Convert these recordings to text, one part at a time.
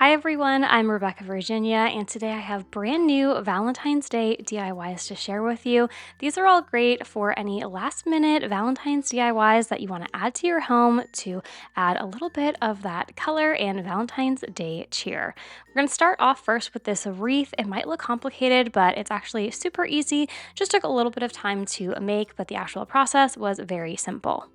Hi everyone, I'm Rebecca Virginia, and today I have brand new Valentine's Day DIYs to share with you. These are all great for any last minute Valentine's DIYs that you want to add to your home to add a little bit of that color and Valentine's Day cheer. We're going to start off first with this wreath. It might look complicated, but it's actually super easy. Just took a little bit of time to make, but the actual process was very simple.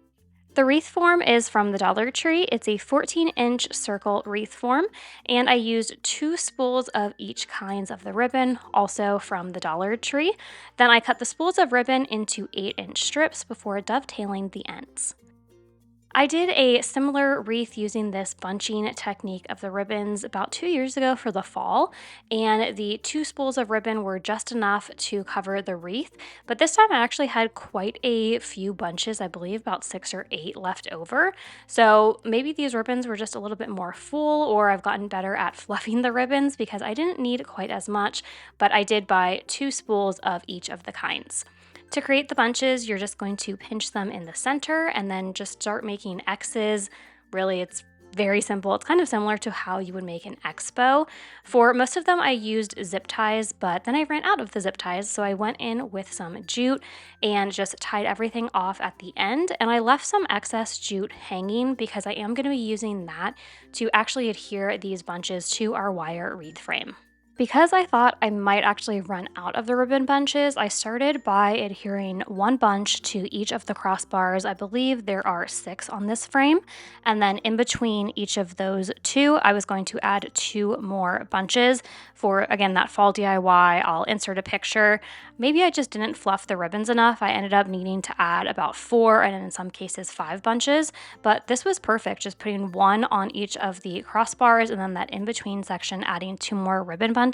The wreath form is from the Dollar Tree. It's a 14-inch circle wreath form, and I used 2 spools of each kinds of the ribbon, also from the Dollar Tree. Then I cut the spools of ribbon into 8-inch strips before dovetailing the ends. I did a similar wreath using this bunching technique of the ribbons about 2 years ago for the fall, and the 2 spools of ribbon were just enough to cover the wreath. But this time I actually had quite a few bunches, I believe about 6 or 8 left over. So maybe these ribbons were just a little bit more full, or I've gotten better at fluffing the ribbons because I didn't need quite as much, but I did buy 2 spools of each of the kinds. To create the bunches, you're just going to pinch them in the center and then just start making X's. Really, it's very simple. It's kind of similar to how you would make an X bow. For most of them, I used zip ties, but then I ran out of the zip ties, so I went in with some jute and just tied everything off at the end. And I left some excess jute hanging because I am going to be using that to actually adhere these bunches to our wire wreath frame. Because I thought I might actually run out of the ribbon bunches, I started by adhering 1 bunch to each of the crossbars. I believe there are 6 on this frame. And then in between each of those 2, I was going to add 2 more bunches. For, again, that fall DIY, I'll insert a picture. Maybe I just didn't fluff the ribbons enough. I ended up needing to add about 4 and in some cases 5 bunches. But this was perfect, just putting 1 on each of the crossbars and then that in-between section adding 2 more ribbon bunches,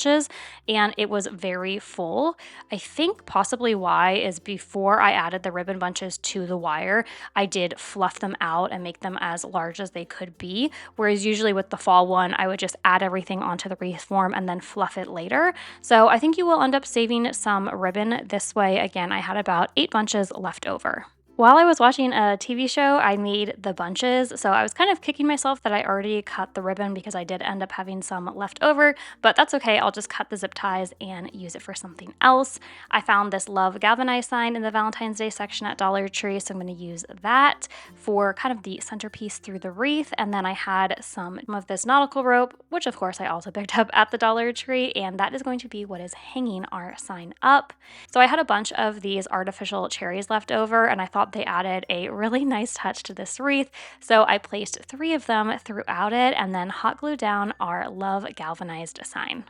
and it was very full. I think possibly why is before I added the ribbon bunches to the wire, I did fluff them out and make them as large as they could be, whereas usually with the fall one, I would just add everything onto the wreath form and then fluff it later. So I think you will end up saving some ribbon this way. Again, I had about 8 bunches left over. While I was watching a TV show, I made the bunches, so I was kind of kicking myself that I already cut the ribbon because I did end up having some left over, but that's okay. I'll just cut the zip ties and use it for something else. I found this Love Galvanized sign in the Valentine's Day section at Dollar Tree, so I'm going to use that for kind of the centerpiece through the wreath, and then I had some of this nautical rope, which of course I also picked up at the Dollar Tree, and that is going to be what is hanging our sign up. So I had a bunch of these artificial cherries left over, and I thought they added a really nice touch to this wreath, so I placed 3 of them throughout it and then hot glued down our Love Galvanized sign.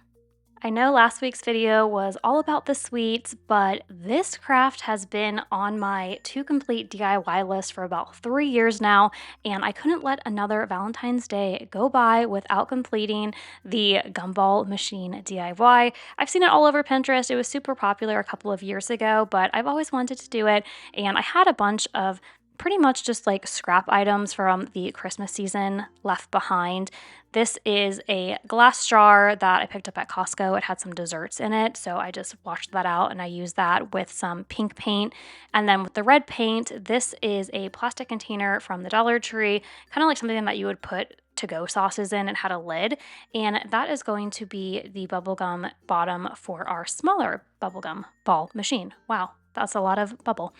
I know last week's video was all about the sweets, but this craft has been on my to complete DIY list for about 3 years now, and I couldn't let another Valentine's Day go by without completing the Gumball Machine DIY. I've seen it all over Pinterest. It was super popular a couple of years ago, but I've always wanted to do it, and I had a bunch of pretty much just like scrap items from the Christmas season left behind. This is a glass jar that I picked up at Costco. It had some desserts in it, so I just washed that out and I used that with some pink paint. And then with the red paint, this is a plastic container from the Dollar Tree, kind of like something that you would put to-go sauces in. It had a lid, and that is going to be the bubblegum bottom for our smaller bubblegum ball machine. Wow, that's a lot of bubble.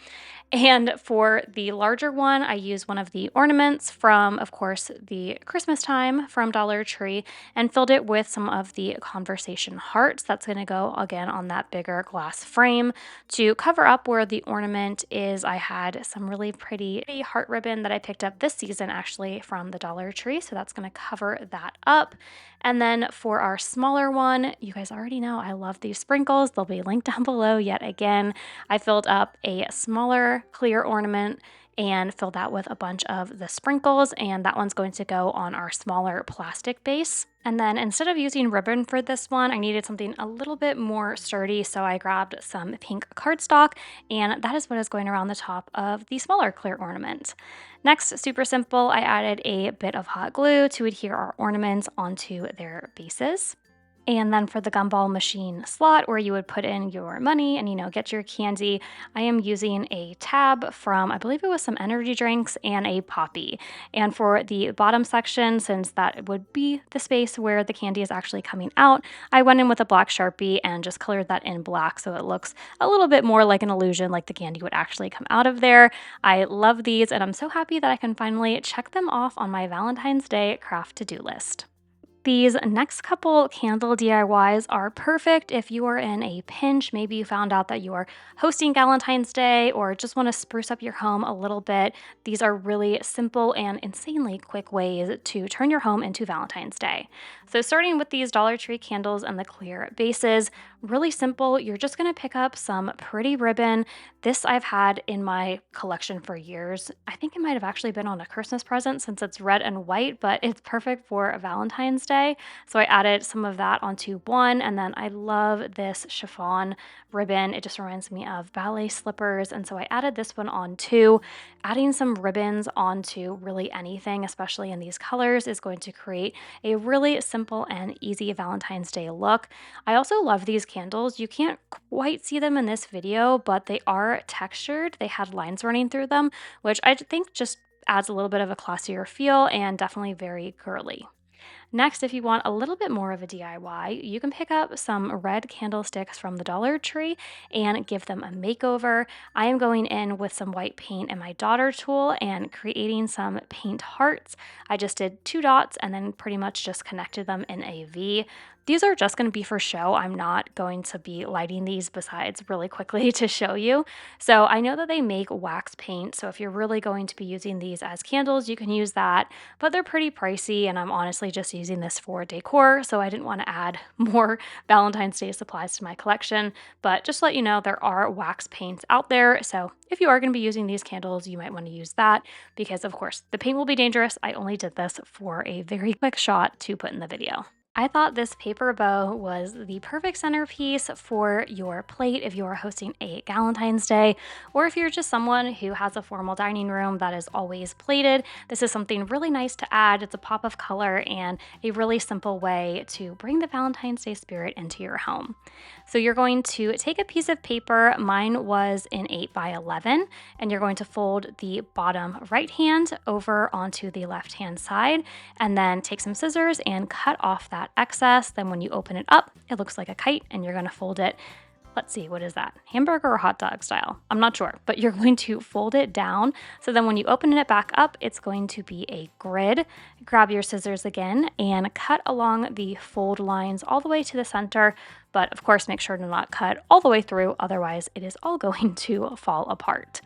And for the larger one, I used one of the ornaments from, of course, the Christmas time from Dollar Tree and filled it with some of the conversation hearts. That's going to go again on that bigger glass frame. To cover up where the ornament is, I had some really pretty heart ribbon that I picked up this season actually from the Dollar Tree. So that's going to cover that up. And then for our smaller one, you guys already know I love these sprinkles. They'll be linked down below yet again. I filled up a smaller clear ornament and filled that with a bunch of the sprinkles, and that one's going to go on our smaller plastic base. And then instead of using ribbon for this one, I needed something a little bit more sturdy, so I grabbed some pink cardstock, and that is what is going around the top of the smaller clear ornament. Next, super simple, I added a bit of hot glue to adhere our ornaments onto their bases. And then for the Gumball Machine slot where you would put in your money and, get your candy, I am using a tab from, I believe it was some energy drinks and a Poppy. And for the bottom section, since that would be the space where the candy is actually coming out, I went in with a black Sharpie and just colored that in black so it looks a little bit more like an illusion, like the candy would actually come out of there. I love these and I'm so happy that I can finally check them off on my Valentine's Day craft to-do list. These next couple candle DIYs are perfect if you are in a pinch. Maybe you found out that you are hosting Valentine's Day or just want to spruce up your home a little bit. These are really simple and insanely quick ways to turn your home into Valentine's Day. So starting with these Dollar Tree candles and the clear bases, really simple. You're just going to pick up some pretty ribbon. This I've had in my collection for years. I think it might have actually been on a Christmas present since it's red and white, but it's perfect for Valentine's Day. So I added some of that onto one, and then I love this chiffon ribbon. It just reminds me of ballet slippers, and so I added this one on too. Adding some ribbons onto really anything, especially in these colors, is going to create a really simple and easy Valentine's Day look. I also love these candles. You can't quite see them in this video, but they are textured. They had lines running through them, which I think just adds a little bit of a classier feel and definitely very girly. Next, if you want a little bit more of a DIY, you can pick up some red candlesticks from the Dollar Tree and give them a makeover. I am going in with some white paint and my daughter tool and creating some paint hearts. I just did 2 dots and then pretty much just connected them in a V. These are just going to be for show. I'm not going to be lighting these besides really quickly to show you. So I know that they make wax paint. So if you're really going to be using these as candles, you can use that, but they're pretty pricey and I'm honestly just using this for decor. So I didn't want to add more Valentine's Day supplies to my collection, but just to let you know, there are wax paints out there. So if you are going to be using these candles, you might want to use that because of course the paint will be dangerous. I only did this for a very quick shot to put in the video. I thought this paper bow was the perfect centerpiece for your plate if you are hosting a Valentine's Day, or if you're just someone who has a formal dining room that is always plated. This is something really nice to add. It's a pop of color and a really simple way to bring the Valentine's Day spirit into your home. So you're going to take a piece of paper, mine was in 8x11, and you're going to fold the bottom right hand over onto the left hand side, and then take some scissors and cut off that excess. Then when you open it up, it looks like a kite, and you're going to fold it. Let's see, what is that? Hamburger or hot dog style? I'm not sure, but you're going to fold it down. So then when you open it back up, it's going to be a grid. Grab your scissors again and cut along the fold lines all the way to the center. But of course, make sure to not cut all the way through. Otherwise, it is all going to fall apart.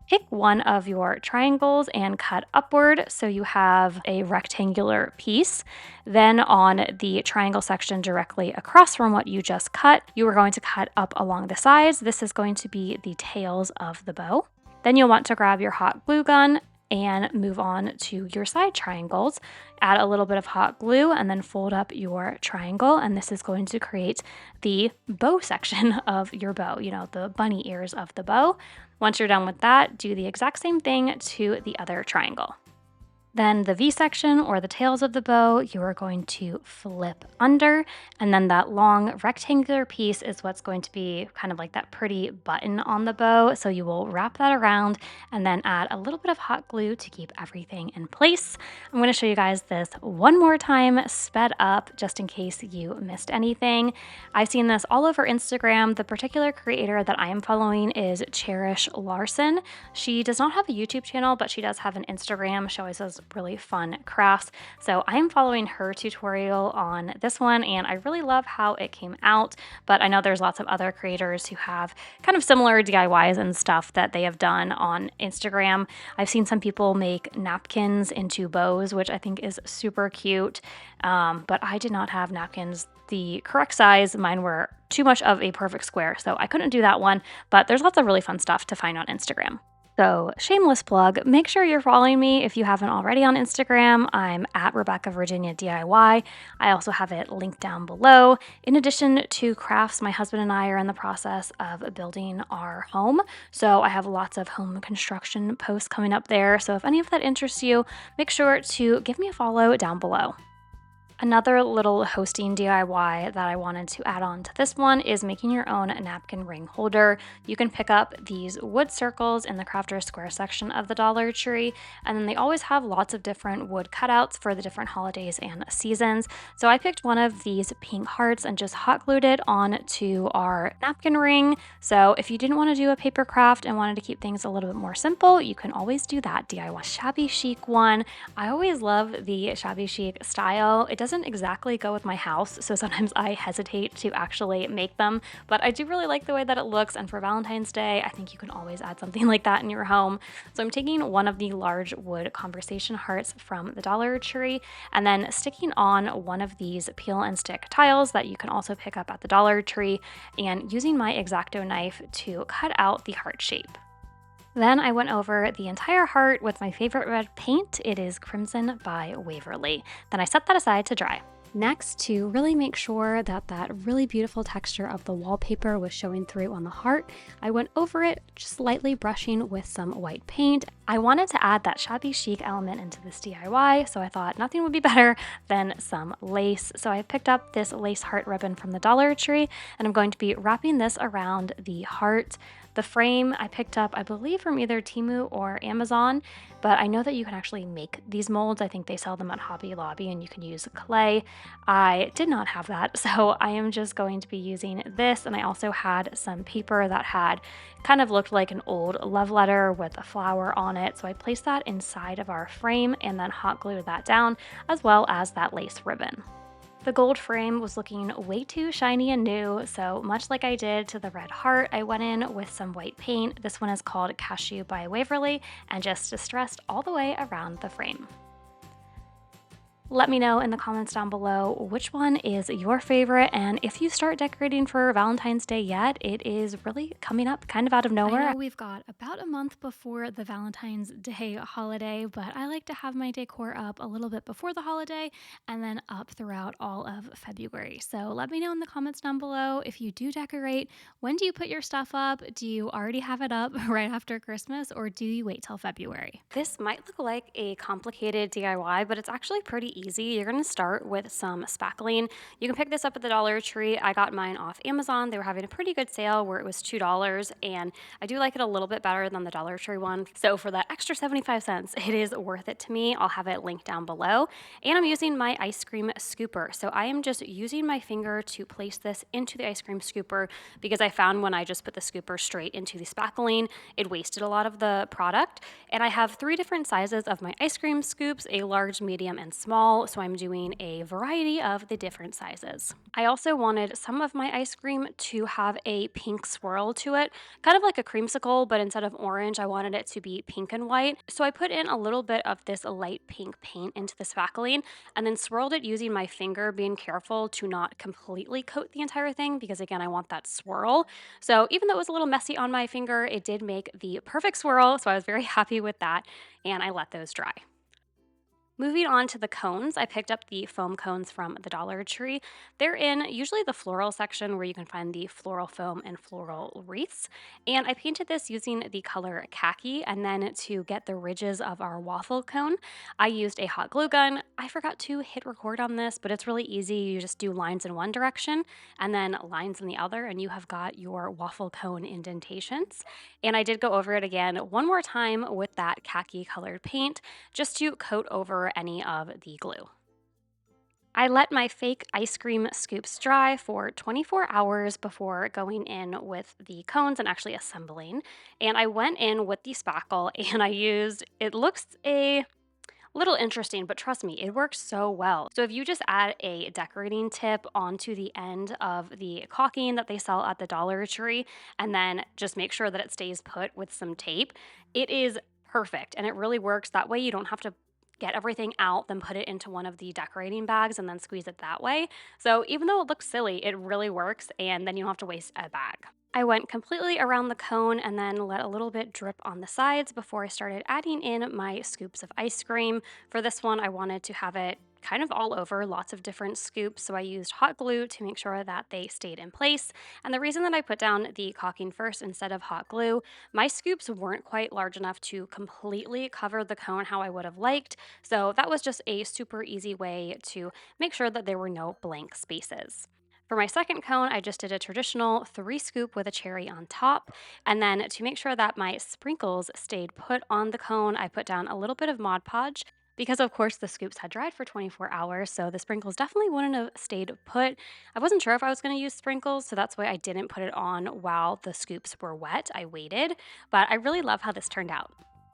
Pick one of your triangles and cut upward so you have a rectangular piece. Then on the triangle section directly across from what you just cut, you are going to cut up along the sides. This is going to be the tails of the bow. Then you'll want to grab your hot glue gun and move on to your side triangles. Add a little bit of hot glue and then fold up your triangle, and this is going to create the bow section of your bow, the bunny ears of the bow. Once you're done with that, do the exact same thing to the other triangle. Then the V section or the tails of the bow, you are going to flip under, and then that long rectangular piece is what's going to be kind of like that pretty button on the bow. So you will wrap that around and then add a little bit of hot glue to keep everything in place. I'm going to show you guys this one more time, sped up, just in case you missed anything. I've seen this all over Instagram. The particular creator that I am following is Cherish Larson. She does not have a YouTube channel, but she does have an Instagram. She always does really fun crafts. So I am following her tutorial on this one and I really love how it came out, but I know there's lots of other creators who have kind of similar DIYs and stuff that they have done on Instagram. I've seen some people make napkins into bows, which I think is super cute, but I did not have napkins the correct size. Mine were too much of a perfect square, so I couldn't do that one, but there's lots of really fun stuff to find on Instagram. So shameless plug, make sure you're following me if you haven't already on Instagram. I'm at RebeccaVirginiaDIY. I also have it linked down below. In addition to crafts, my husband and I are in the process of building our home. So I have lots of home construction posts coming up there. So if any of that interests you, make sure to give me a follow down below. Another little hosting DIY that I wanted to add on to this one is making your own napkin ring holder. You can pick up these wood circles in the Crafter Square section of the Dollar Tree, and then they always have lots of different wood cutouts for the different holidays and seasons. So I picked one of these pink hearts and just hot glued it onto our napkin ring. So if you didn't want to do a paper craft and wanted to keep things a little bit more simple, you can always do that DIY. Shabby Chic one. I always love the Shabby Chic style. It doesn't exactly go with my house, so sometimes I hesitate to actually make them, but I do really like the way that it looks, and for Valentine's Day, I think you can always add something like that in your home. So I'm taking one of the large wood conversation hearts from the Dollar Tree and then sticking on one of these peel and stick tiles that you can also pick up at the Dollar Tree and using my X-Acto knife to cut out the heart shape. Then I went over the entire heart with my favorite red paint. It is Crimson by Waverly. Then I set that aside to dry. Next, to really make sure that that really beautiful texture of the wallpaper was showing through on the heart, I went over it, just lightly brushing with some white paint. I wanted to add that shabby chic element into this DIY, so I thought nothing would be better than some lace. So I picked up this lace heart ribbon from the Dollar Tree, and I'm going to be wrapping this around the heart. The frame I picked up, I believe, from either Temu or Amazon, but I know that you can actually make these molds. I think they sell them at Hobby Lobby and you can use clay. I did not have that, so I am just going to be using this, and I also had some paper that had kind of looked like an old love letter with a flower on it, so I placed that inside of our frame and then hot glued that down, as well as that lace ribbon. The gold frame was looking way too shiny and new, so much like I did to the red heart, I went in with some white paint. This one is called Cashew by Waverly, and just distressed all the way around the frame. Let me know in the comments down below which one is your favorite, and if you start decorating for Valentine's Day yet, it is really coming up kind of out of nowhere. I know we've got about a month before the Valentine's Day holiday, but I like to have my decor up a little bit before the holiday and then up throughout all of February. So let me know in the comments down below if you do decorate. When do you put your stuff up? Do you already have it up right after Christmas, or do you wait till February? This might look like a complicated DIY, but it's actually pretty easy. You're going to start with some spackling. You can pick this up at the Dollar Tree. I got mine off Amazon. They were having a pretty good sale where it was $2, and I do like it a little bit better than the Dollar Tree one. So for that extra 75 cents, it is worth it to me. I'll have it linked down below. And I'm using my ice cream scooper. So I am just using my finger to place this into the ice cream scooper, because I found when I just put the scooper straight into the spackling, it wasted a lot of the product. And I have 3 different sizes of my ice cream scoops, a large, medium, and small. So I'm doing a variety of the different sizes. I also wanted some of my ice cream to have a pink swirl to it, kind of like a creamsicle, but instead of orange, I wanted it to be pink and white. So I put in a little bit of this light pink paint into the spackling and then swirled it using my finger, being careful to not completely coat the entire thing, because again, I want that swirl. So even though it was a little messy on my finger, it did make the perfect swirl. So I was very happy with that, and I let those dry. Moving on to the cones, I picked up the foam cones from the Dollar Tree. They're in usually the floral section where you can find the floral foam and floral wreaths. And I painted this using the color khaki, and then to get the ridges of our waffle cone, I used a hot glue gun. I forgot to hit record on this, but it's really easy. You just do lines in one direction and then lines in the other, and you have got your waffle cone indentations. And I did go over it again one more time with that khaki colored paint just to coat over any of the glue. I let my fake ice cream scoops dry for 24 hours before going in with the cones and actually assembling. And I went in with the spackle and I used, it looks a little interesting, but trust me, it works so well. So if you just add a decorating tip onto the end of the caulking that they sell at the Dollar Tree, and then just make sure that it stays put with some tape, it is perfect. And it really works. That way you don't have to get everything out, then put it into one of the decorating bags and then squeeze it that way. So even though it looks silly, it really works, and then you don't have to waste a bag. I went completely around the cone and then let a little bit drip on the sides before I started adding in my scoops of ice cream. For this one, I wanted to have it kind of all over, lots of different scoops. So I used hot glue to make sure that they stayed in place. And the reason that I put down the caulking first instead of hot glue, my scoops weren't quite large enough to completely cover the cone how I would have liked. So that was just a super easy way to make sure that there were no blank spaces. For my second cone, I just did a traditional 3 scoop with a cherry on top. And then to make sure that my sprinkles stayed put on the cone, I put down a little bit of Mod Podge because, of course, the scoops had dried for 24 hours. So the sprinkles definitely wouldn't have stayed put. I wasn't sure if I was going to use sprinkles, so that's why I didn't put it on while the scoops were wet. I waited, but I really love how this turned out.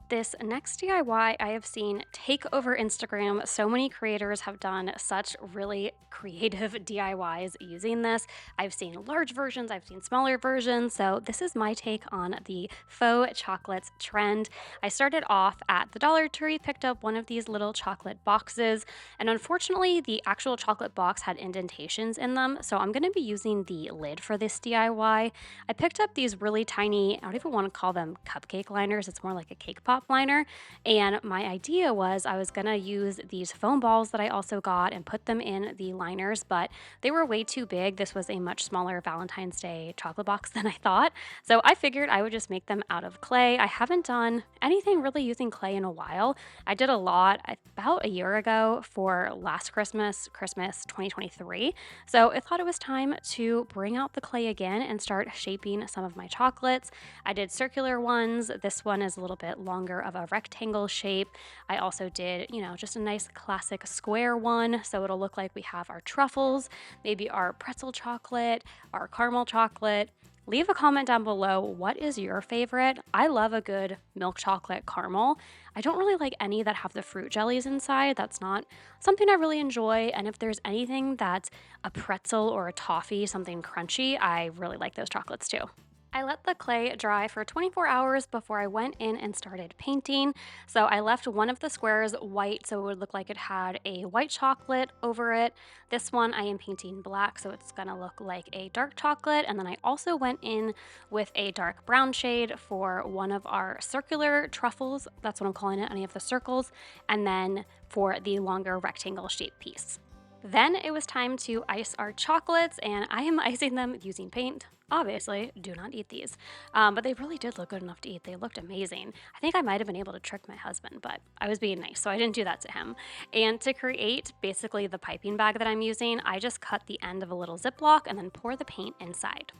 This next DIY I have seen take over Instagram. So many creators have done such really creative DIYs using this. I've seen large versions, I've seen smaller versions. So this is my take on the faux chocolates trend. I started off at the Dollar Tree, picked up one of these little chocolate boxes, and unfortunately the actual chocolate box had indentations in them. So I'm going to be using the lid for this DIY. I picked up these really tiny, I don't even want to call them cupcake liners. It's more like a cake pop liner. And my idea was I was going to use these foam balls that I also got and put them in the liners, but they were way too big. This was a much smaller Valentine's Day chocolate box than I thought. So I figured I would just make them out of clay. I haven't done anything really using clay in a while. I did a lot about a year ago for last Christmas 2023. So I thought it was time to bring out the clay again and start shaping some of my chocolates. I did circular ones. This one is a little bit longer of a rectangle shape. I also did, just a nice classic square one. So it'll look like we have our truffles, maybe our pretzel chocolate, our caramel chocolate. Leave a comment down below. What is your favorite? I love a good milk chocolate caramel. I don't really like any that have the fruit jellies inside. That's not something I really enjoy. And if there's anything that's a pretzel or a toffee, something crunchy, I really like those chocolates too. I let the clay dry for 24 hours before I went in and started painting. So I left one of the squares white so it would look like it had a white chocolate over it. This one I am painting black so it's gonna look like a dark chocolate. And then I also went in with a dark brown shade for one of our circular truffles. That's what I'm calling it, any of the circles. And then for the longer rectangle shaped piece. Then it was time to ice our chocolates, and I am icing them using paint. Obviously, do not eat these, but they really did look good enough to eat. They looked amazing. I think I might have been able to trick my husband, but I was being nice, so I didn't do that to him. And to create basically the piping bag that I'm using, I just cut the end of a little Ziploc and then pour the paint inside.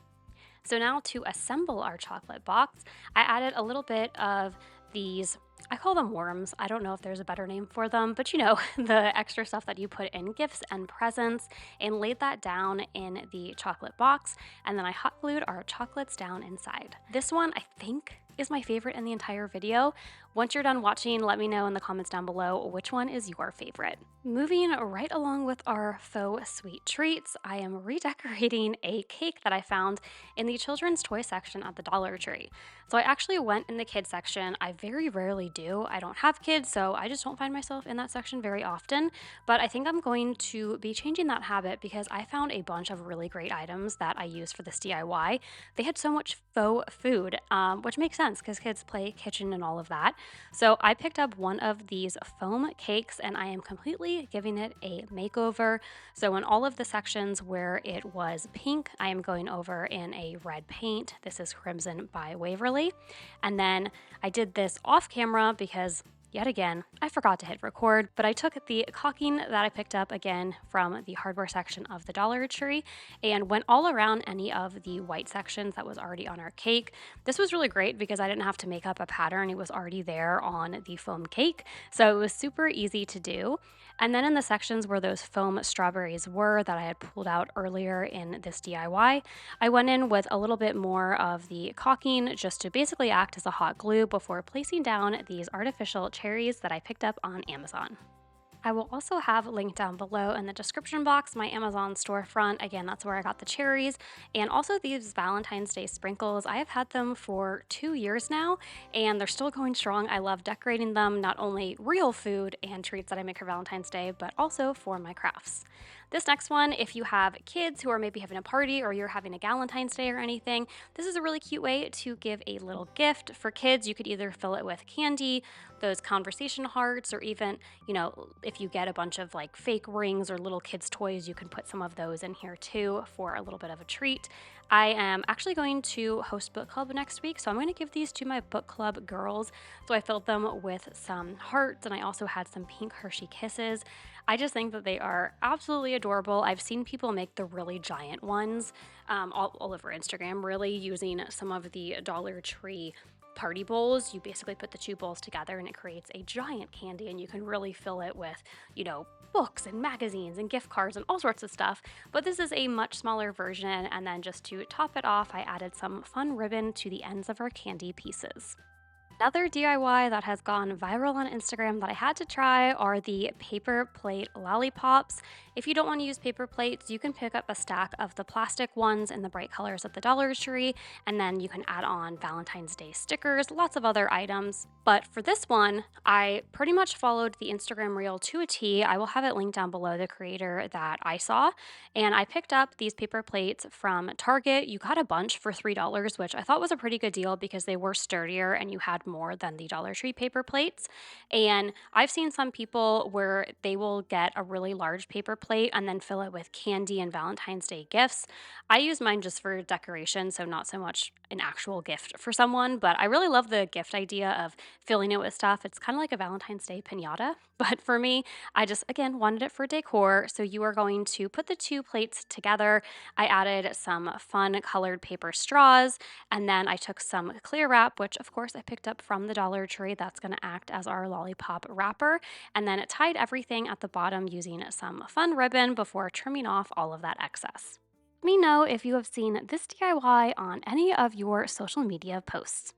So now to assemble our chocolate box, I added a little bit of these, I call them worms. I don't know if there's a better name for them, but the extra stuff that you put in gifts and presents, and laid that down in the chocolate box. And then I hot glued our chocolates down inside. This one, I think, is my favorite in the entire video. Once you're done watching, let me know in the comments down below which one is your favorite. Moving right along with our faux sweet treats, I am redecorating a cake that I found in the children's toy section at the Dollar Tree. So I actually went in the kids section. I very rarely do. I don't have kids, so I just don't find myself in that section very often. But I think I'm going to be changing that habit because I found a bunch of really great items that I used for this DIY. They had so much faux food, which makes sense because kids play kitchen and all of that. So I picked up one of these foam cakes and I am completely giving it a makeover. So in all of the sections where it was pink, I am going over in a red paint. This is Crimson by Waverly. And then I did this off camera because yet again, I forgot to hit record, but I took the caulking that I picked up again from the hardware section of the Dollar Tree and went all around any of the white sections that was already on our cake. This was really great because I didn't have to make up a pattern. It was already there on the foam cake, so it was super easy to do. And then in the sections where those foam strawberries were that I had pulled out earlier in this DIY, I went in with a little bit more of the caulking just to basically act as a hot glue before placing down these artificial cherries that I picked up on Amazon. I will also have linked down below in the description box my Amazon storefront. Again, that's where I got the cherries and also these Valentine's Day sprinkles. I have had them for 2 years now and they're still going strong. I love decorating them, not only real food and treats that I make for Valentine's Day, but also for my crafts. This next one, if you have kids who are maybe having a party or you're having a Valentine's Day or anything, this is a really cute way to give a little gift. For kids, you could either fill it with candy, those conversation hearts, or even, if you get a bunch of like fake rings or little kids' toys, you can put some of those in here too for a little bit of a treat. I am actually going to host book club next week, so I'm going to give these to my book club girls. So I filled them with some hearts and I also had some pink Hershey Kisses. I just think that they are absolutely adorable. I've seen people make the really giant ones all over Instagram, really using some of the Dollar Tree party bowls. You basically put the two bowls together and it creates a giant candy, and you can really fill it with, books and magazines and gift cards and all sorts of stuff. But this is a much smaller version, and then just to top it off, I added some fun ribbon to the ends of our candy pieces. Another DIY that has gone viral on Instagram that I had to try are the paper plate lollipops. If you don't want to use paper plates, you can pick up a stack of the plastic ones in the bright colors at the Dollar Tree, and then you can add on Valentine's Day stickers, lots of other items. But for this one, I pretty much followed the Instagram reel to a T. I will have it linked down below, the creator that I saw. And I picked up these paper plates from Target. You got a bunch for $3, which I thought was a pretty good deal because they were sturdier and you had more than the Dollar Tree paper plates. And I've seen some people where they will get a really large paper plate and then fill it with candy and Valentine's Day gifts. I use mine just for decoration, so not so much an actual gift for someone, but I really love the gift idea of filling it with stuff. It's kind of like a Valentine's Day piñata, but for me, I just, again, wanted it for decor. So you are going to put the two plates together. I added some fun colored paper straws, and then I took some clear wrap, which of course I picked up from the Dollar Tree. That's going to act as our lollipop wrapper. And then it tied everything at the bottom using some fun ribbon before trimming off all of that excess. Let me know if you have seen this DIY on any of your social media posts.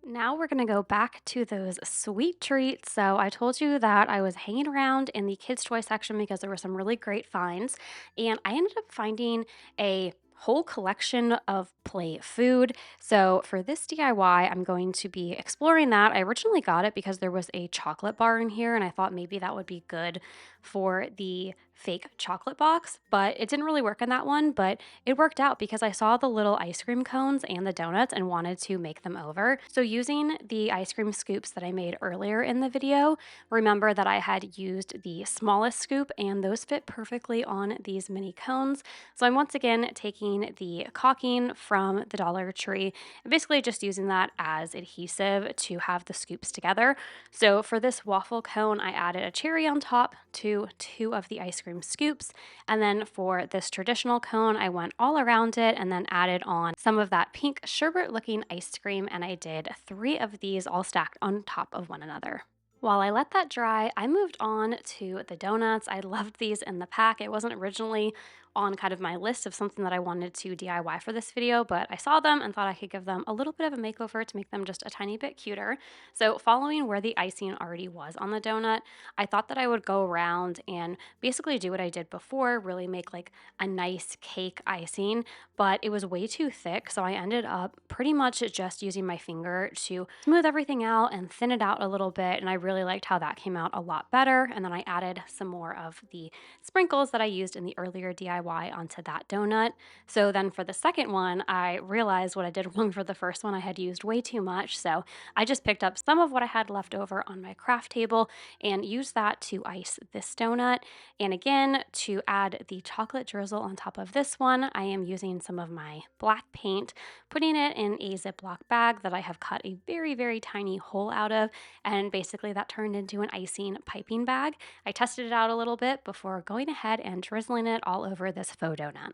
Now we're going to go back to those sweet treats. So I told you that I was hanging around in the kids' toy section because there were some really great finds. And I ended up finding a whole collection of play food. So for this DIY, I'm going to be exploring that. I originally got it because there was a chocolate bar in here and I thought maybe that would be good for the fake chocolate box, but it didn't really work in that one, but it worked out because I saw the little ice cream cones and the donuts and wanted to make them over. So using the ice cream scoops that I made earlier in the video, remember that I had used the smallest scoop and those fit perfectly on these mini cones. So I'm once again taking the caulking from the Dollar Tree and basically just using that as adhesive to have the scoops together. So for this waffle cone, I added a cherry on top to two of the ice cream scoops. And then for this traditional cone, I went all around it and then added on some of that pink sherbet looking ice cream. And I did 3 of these all stacked on top of one another. While I let that dry, I moved on to the donuts. I loved these in the pack. It wasn't originally on kind of my list of something that I wanted to DIY for this video, but I saw them and thought I could give them a little bit of a makeover to make them just a tiny bit cuter. So following where the icing already was on the donut, I thought that I would go around and basically do what I did before, really make like a nice cake icing, but it was way too thick. So I ended up pretty much just using my finger to smooth everything out and thin it out a little bit. And I really liked how that came out a lot better. And then I added some more of the sprinkles that I used in the earlier DIY onto that donut. So then for the second one, I realized what I did wrong for the first one. I had used way too much. So I just picked up some of what I had left over on my craft table and used that to ice this donut. And again, to add the chocolate drizzle on top of this one, I am using some of my black paint, putting it in a Ziploc bag that I have cut a very, very tiny hole out of. And basically that turned into an icing piping bag. I tested it out a little bit before going ahead and drizzling it all over this faux donut.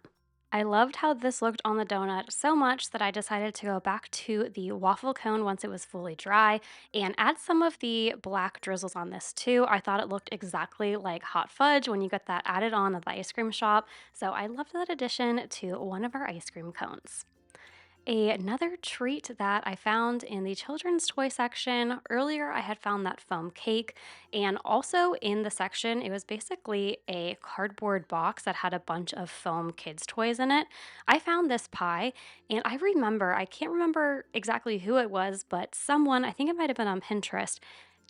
I loved how this looked on the donut so much that I decided to go back to the waffle cone once it was fully dry and add some of the black drizzles on this too. I thought it looked exactly like hot fudge when you get that added on at the ice cream shop. So I loved that addition to one of our ice cream cones. Another treat that I found in the children's toy section earlier, I had found that foam cake, and also in the section, it was basically a cardboard box that had a bunch of foam kids' toys in it. I found this pie, and I can't remember exactly who it was, but someone, I think it might have been on Pinterest,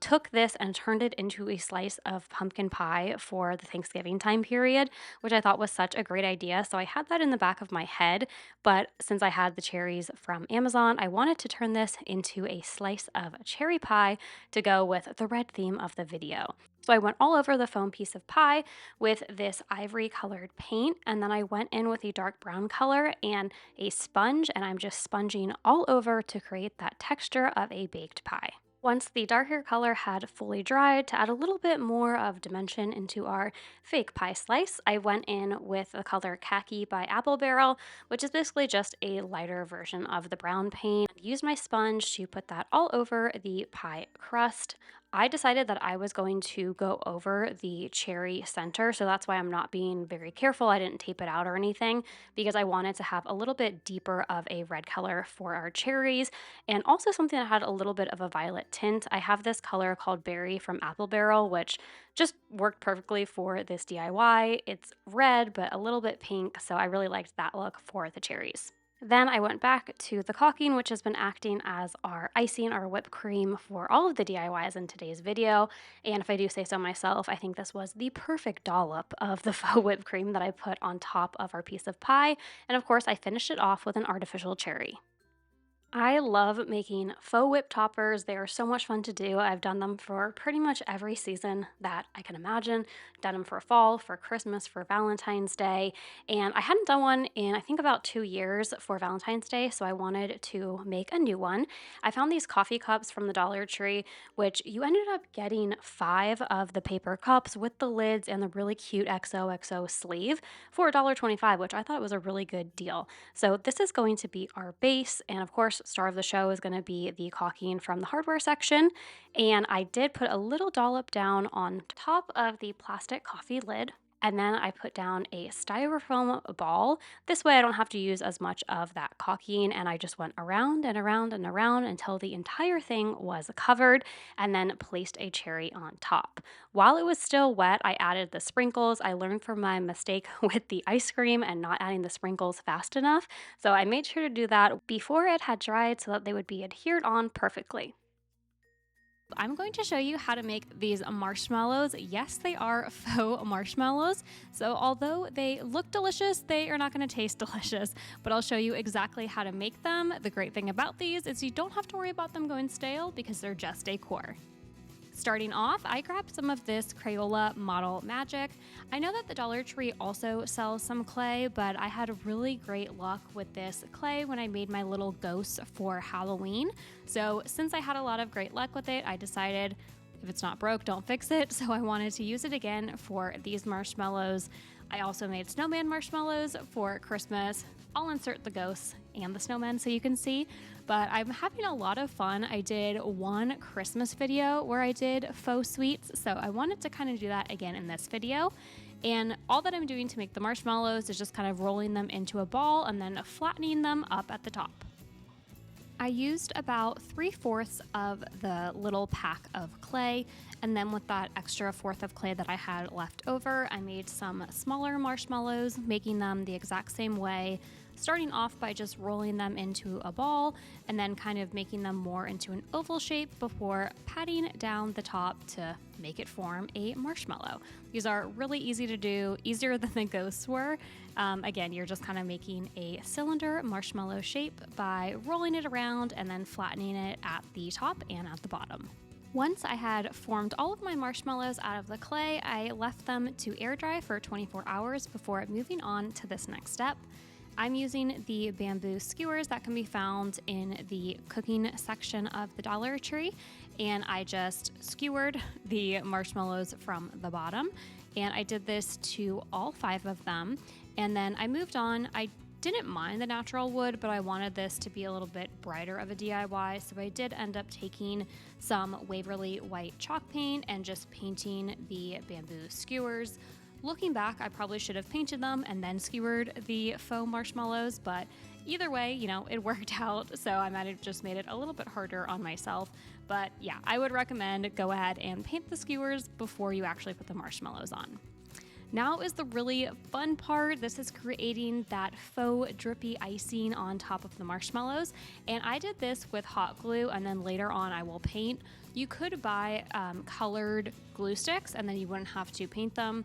took this and turned it into a slice of pumpkin pie for the Thanksgiving time period, which I thought was such a great idea. So I had that in the back of my head, but since I had the cherries from Amazon, I wanted to turn this into a slice of cherry pie to go with the red theme of the video. So I went all over the foam piece of pie with this ivory colored paint, and then I went in with a dark brown color and a sponge, and I'm just sponging all over to create that texture of a baked pie. Once the darker color had fully dried, to add a little bit more of dimension into our fake pie slice, I went in with the color Khaki by Apple Barrel, which is basically just a lighter version of the brown paint. I used my sponge to put that all over the pie crust. I decided that I was going to go over the cherry center, so that's why I'm not being very careful. I didn't tape it out or anything because I wanted to have a little bit deeper of a red color for our cherries, and also something that had a little bit of a violet tint. I have this color called Berry from Apple Barrel, which just worked perfectly for this DIY. It's red, but a little bit pink, so I really liked that look for the cherries. Then I went back to the caulking, which has been acting as our icing, our whipped cream for all of the DIYs in today's video. And if I do say so myself, I think this was the perfect dollop of the faux whipped cream that I put on top of our piece of pie. And of course, I finished it off with an artificial cherry. I love making faux whip toppers. They are so much fun to do. I've done them for pretty much every season that I can imagine. Done them for fall, for Christmas, for Valentine's Day. And I hadn't done one in I think about 2 years for Valentine's Day, so I wanted to make a new one. I found these coffee cups from the Dollar Tree, which you ended up getting 5 of the paper cups with the lids and the really cute XOXO sleeve for $1.25, which I thought was a really good deal. So this is going to be our base, and of course, star of the show is going to be the caulking from the hardware section. And I did put a little dollop down on top of the plastic coffee lid. And then I put down a styrofoam ball. This way I don't have to use as much of that caulking, and I just went around and around and around until the entire thing was covered, and then placed a cherry on top. While it was still wet, I added the sprinkles. I learned from my mistake with the ice cream and not adding the sprinkles fast enough. So I made sure to do that before it had dried so that they would be adhered on perfectly. I'm going to show you how to make these marshmallows. Yes, they are faux marshmallows. So although they look delicious, they are not going to taste delicious, but I'll show you exactly how to make them. The great thing about these is you don't have to worry about them going stale because they're just decor. Starting off, I grabbed some of this Crayola Model Magic. I know that the Dollar Tree also sells some clay, but I had really great luck with this clay when I made my little ghosts for Halloween. So since I had a lot of great luck with it, I decided if it's not broke, don't fix it. So I wanted to use it again for these marshmallows. I also made snowman marshmallows for Christmas. I'll insert the ghosts and the snowmen so you can see, but I'm having a lot of fun. I did one Christmas video where I did faux sweets, so I wanted to kind of do that again in this video. And all that I'm doing to make the marshmallows is just kind of rolling them into a ball and then flattening them up at the top. I used about 3/4 of the little pack of clay, and then with that extra fourth of clay that I had left over, I made some smaller marshmallows, making them the exact same way, starting off by just rolling them into a ball and then kind of making them more into an oval shape before patting down the top to make it form a marshmallow. These are really easy to do, easier than the ghosts were. Again, you're just kind of making a cylinder marshmallow shape by rolling it around and then flattening it at the top and at the bottom. Once I had formed all of my marshmallows out of the clay, I left them to air dry for 24 hours before moving on to this next step. I'm using the bamboo skewers that can be found in the cooking section of the Dollar Tree, and I just skewered the marshmallows from the bottom, and I did this to all 5 of them, and then I moved on. I didn't mind the natural wood, but I wanted this to be a little bit brighter of a DIY, so I did end up taking some Waverly white chalk paint and just painting the bamboo skewers. Looking back, I probably should have painted them and then skewered the faux marshmallows, but either way, it worked out, so I might have just made it a little bit harder on myself. But yeah, I would recommend go ahead and paint the skewers before you actually put the marshmallows on. Now is the really fun part. This is creating that faux drippy icing on top of the marshmallows. And I did this with hot glue, and then later on I will paint. You could buy colored glue sticks and then you wouldn't have to paint them.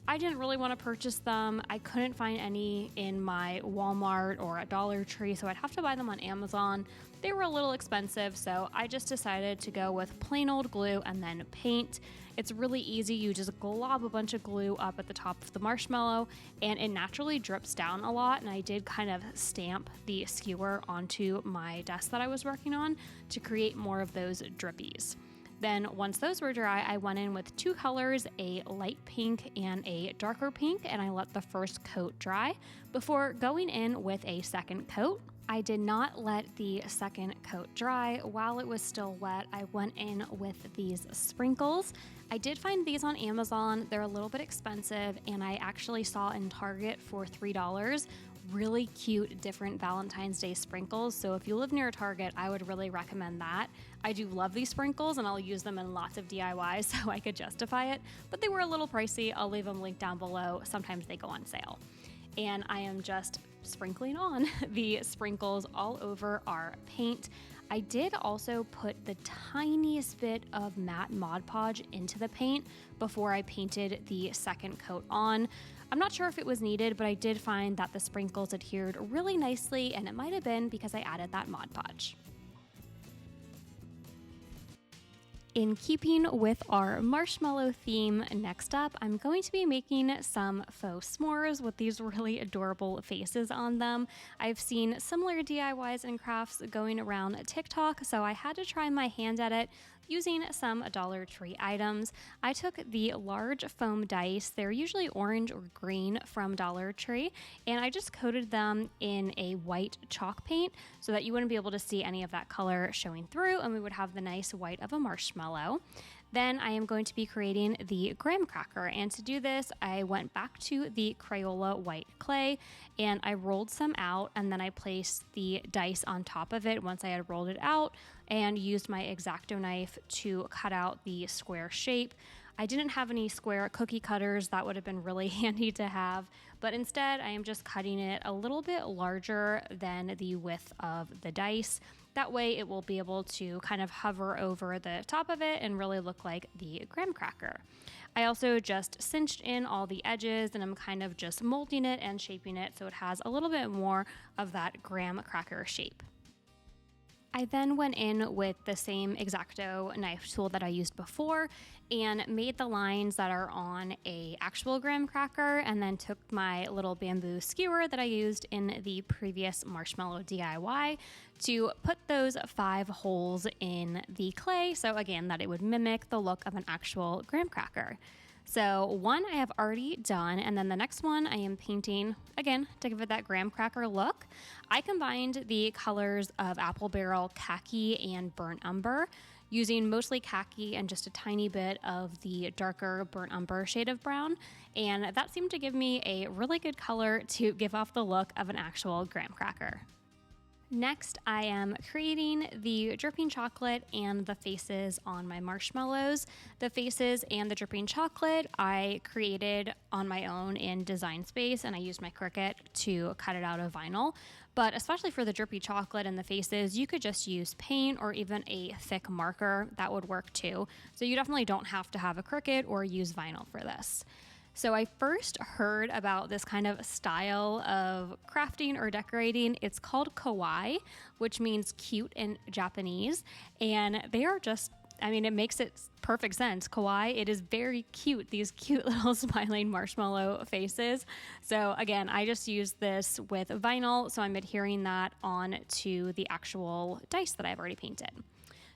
I didn't really want to purchase them. I couldn't find any in my Walmart or at Dollar Tree, so I'd have to buy them on Amazon. They were a little expensive, so I just decided to go with plain old glue and then paint. It's really easy. You just glob a bunch of glue up at the top of the marshmallow, and it naturally drips down a lot, and I did kind of stamp the skewer onto my desk that I was working on to create more of those drippies. Then once those were dry, I went in with two colors, a light pink and a darker pink, and I let the first coat dry before going in with a second coat. I did not let the second coat dry. While it was still wet, I went in with these sprinkles. I did find these on Amazon. They're a little bit expensive, and I actually saw in Target for $3 really cute different Valentine's Day sprinkles. So if you live near a Target, I would really recommend that. I do love these sprinkles and I'll use them in lots of DIYs so I could justify it, but they were a little pricey. I'll leave them linked down below. Sometimes they go on sale. And I am just sprinkling on the sprinkles all over our paint. I did also put the tiniest bit of matte Mod Podge into the paint before I painted the second coat on. I'm not sure if it was needed, but I did find that the sprinkles adhered really nicely, and it might have been because I added that Mod Podge. In keeping with our marshmallow theme, next up, I'm going to be making some faux s'mores with these really adorable faces on them. I've seen similar DIYs and crafts going around TikTok, so I had to try my hand at it using some Dollar Tree items. I took the large foam dice, they're usually orange or green from Dollar Tree, and I just coated them in a white chalk paint so that you wouldn't be able to see any of that color showing through, and we would have the nice white of a marshmallow. Then I am going to be creating the graham cracker, and to do this I went back to the Crayola white clay and I rolled some out, and then I placed the dice on top of it once I had rolled it out and used my X-Acto knife to cut out the square shape. I didn't have any square cookie cutters. That would have been really handy to have, but instead I am just cutting it a little bit larger than the width of the dice. That way it will be able to kind of hover over the top of it and really look like the graham cracker. I also just cinched in all the edges, and I'm kind of just molding it and shaping it so it has a little bit more of that graham cracker shape. I then went in with the same X-Acto knife tool that I used before and made the lines that are on a actual graham cracker, and then took my little bamboo skewer that I used in the previous marshmallow DIY to put those 5 holes in the clay, so again that it would mimic the look of an actual graham cracker. So one I have already done, and then the next one I am painting, again, to give it that graham cracker look. I combined the colors of Apple Barrel, Khaki, and Burnt Umber, using mostly khaki and just a tiny bit of the darker burnt umber shade of brown, and that seemed to give me a really good color to give off the look of an actual graham cracker. Next, I am creating the dripping chocolate and the faces on my marshmallows. The faces and the dripping chocolate I created on my own in Design Space, and I used my Cricut to cut it out of vinyl. But especially for the drippy chocolate and the faces, you could just use paint or even a thick marker. That would work too. So you definitely don't have to have a Cricut or use vinyl for this. So I first heard about this kind of style of crafting or decorating. It's called kawaii, which means cute in Japanese. And they are just, I mean, it makes it perfect sense. Kawaii, it is very cute, these cute little smiling marshmallow faces. So again, I just used this with vinyl, so I'm adhering that on to the actual dice that I've already painted.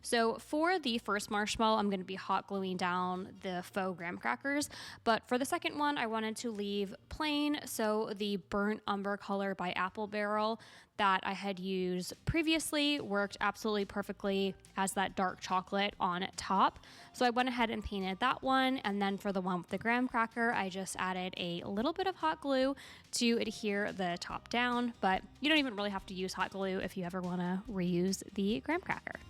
So for the first marshmallow, I'm going to be hot gluing down the faux graham crackers, but for the second one, I wanted to leave plain, so the burnt umber color by Apple Barrel that I had used previously worked absolutely perfectly as that dark chocolate on top. So I went ahead and painted that one, and then for the one with the graham cracker, I just added a little bit of hot glue to adhere the top down, but you don't even really have to use hot glue if you ever want to reuse the graham cracker.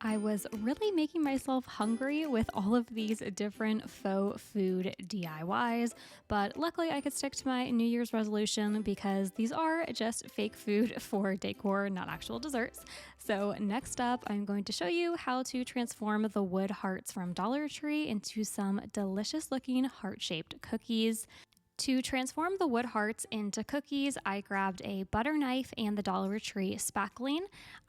I was really making myself hungry with all of these different faux food DIYs, but luckily I could stick to my New Year's resolution because these are just fake food for decor, not actual desserts. So next up, I'm going to show you how to transform the wood hearts from Dollar Tree into some delicious looking heart-shaped cookies. To transform the wood hearts into cookies, I grabbed a butter knife and the Dollar Tree spackling.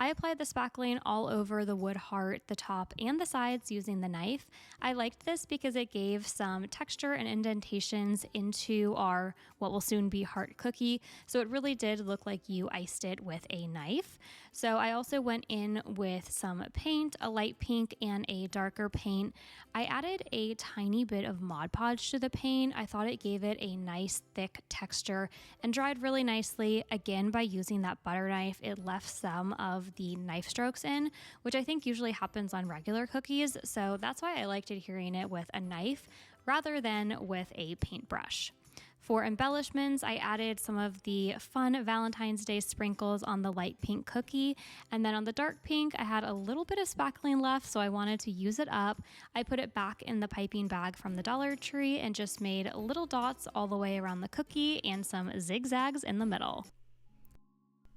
I applied the spackling all over the wood heart, the top and the sides using the knife. I liked this because it gave some texture and indentations into our what will soon be heart cookie, so it really did look like you iced it with a knife. So I also went in with some paint, a light pink and a darker paint. I added a tiny bit of Mod Podge to the paint. I thought it gave it a nice thick texture and dried really nicely. Again, by using that butter knife, it left some of the knife strokes in, which I think usually happens on regular cookies. So that's why I liked adhering it with a knife rather than with a paintbrush. For embellishments, I added some of the fun Valentine's Day sprinkles on the light pink cookie, and then on the dark pink, I had a little bit of spackling left, so I wanted to use it up. I put it back in the piping bag from the Dollar Tree and just made little dots all the way around the cookie and some zigzags in the middle.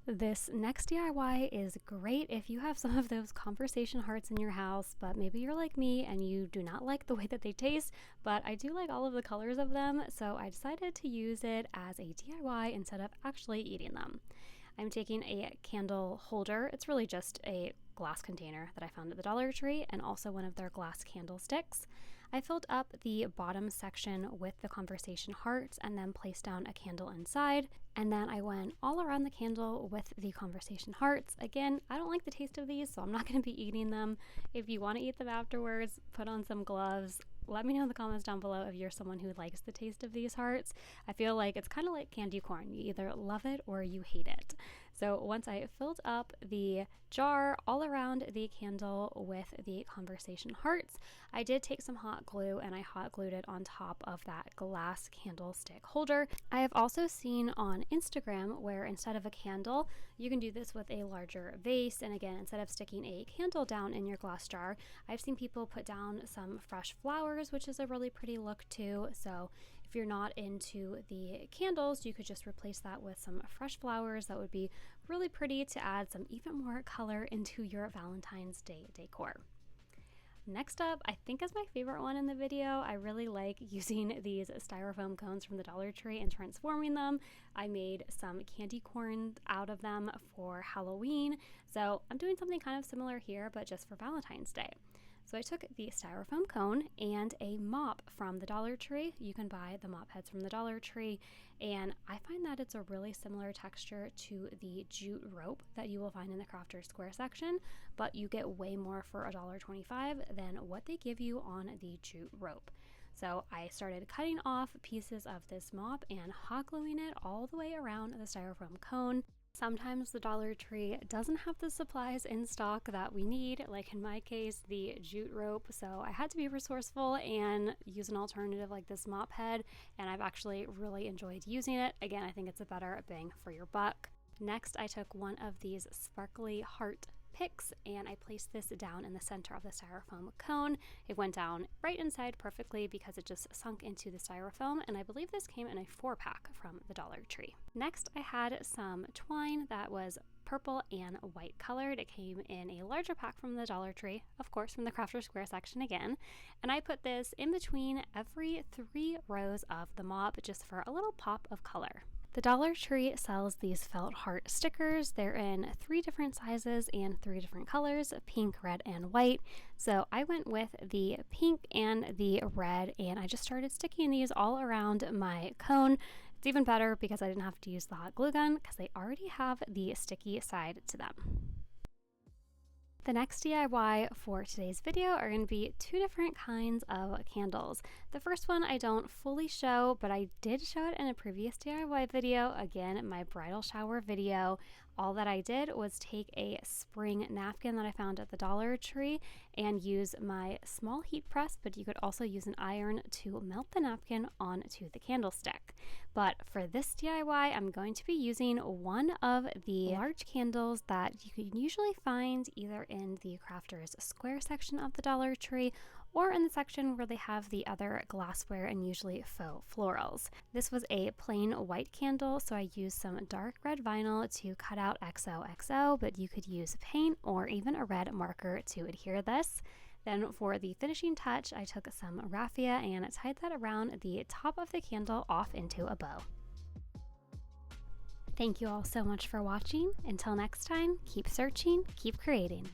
This next DIY is great if you have some of those conversation hearts in your house, but maybe you're like me and you do not like the way that they taste, but I do like all of the colors of them, so I decided to use it as a DIY instead of actually eating them. I'm taking a candle holder. It's really just a glass container that I found at the Dollar Tree and also one of their glass candlesticks. I filled up the bottom section with the conversation hearts and then placed down a candle inside. And then I went all around the candle with the conversation hearts. Again, I don't like the taste of these, so I'm not going to be eating them. If you want to eat them afterwards, put on some gloves. Let me know in the comments down below if you're someone who likes the taste of these hearts. I feel like it's kind of like candy corn. You either love it or you hate it. So once I filled up the jar all around the candle with the conversation hearts, I did take some hot glue and I hot glued it on top of that glass candlestick holder. I have also seen on Instagram where instead of a candle, you can do this with a larger vase. And again, instead of sticking a candle down in your glass jar, I've seen people put down some fresh flowers, which is a really pretty look too. So if you're not into the candles, you could just replace that with some fresh flowers. That would be really pretty to add some even more color into your Valentine's Day decor. Next up, I think is my favorite one in the video. I really like using these styrofoam cones from the Dollar Tree and transforming them. I made some candy corn out of them for Halloween. So I'm doing something kind of similar here, but just for Valentine's Day. So I took the styrofoam cone and a mop from the Dollar Tree. You can buy the mop heads from the Dollar Tree, and I find that it's a really similar texture to the jute rope that you will find in the Crafter's Square section, but you get way more for $1.25 than what they give you on the jute rope. So I started cutting off pieces of this mop and hot gluing it all the way around the styrofoam cone. Sometimes the Dollar Tree doesn't have the supplies in stock that we need, like in my case, the jute rope. So I had to be resourceful and use an alternative like this mop head, and I've actually really enjoyed using it. Again, I think it's a better bang for your buck. Next, I took one of these sparkly heart picks and I placed this down in the center of the styrofoam cone. It went down right inside perfectly because it just sunk into the styrofoam, and I believe this came in a 4-pack from the Dollar Tree. Next, I had some twine that was purple and white colored. It came in a larger pack from the Dollar Tree, of course, from the Crafter's Square section again, and I put this in between every 3 rows of the mop just for a little pop of color. The Dollar Tree sells these felt heart stickers. They're in 3 different sizes and 3 different colors, pink, red, and white. So I went with the pink and the red, and I just started sticking these all around my cone. It's even better because I didn't have to use the hot glue gun because they already have the sticky side to them. The next DIY for today's video are going to be 2 different kinds of candles. The first one I don't fully show, but I did show it in a previous DIY video, again, my bridal shower video. All that I did was take a spring napkin that I found at the Dollar Tree and use my small heat press, but you could also use an iron to melt the napkin onto the candlestick. But for this DIY, I'm going to be using one of the large candles that you can usually find either in the Crafter's Square section of the Dollar Tree or in the section where they have the other glassware and usually faux florals. This was a plain white candle, so I used some dark red vinyl to cut out XOXO, but you could use paint or even a red marker to adhere this. Then for the finishing touch, I took some raffia and tied that around the top of the candle off into a bow. Thank you all so much for watching. Until next time, keep searching, keep creating.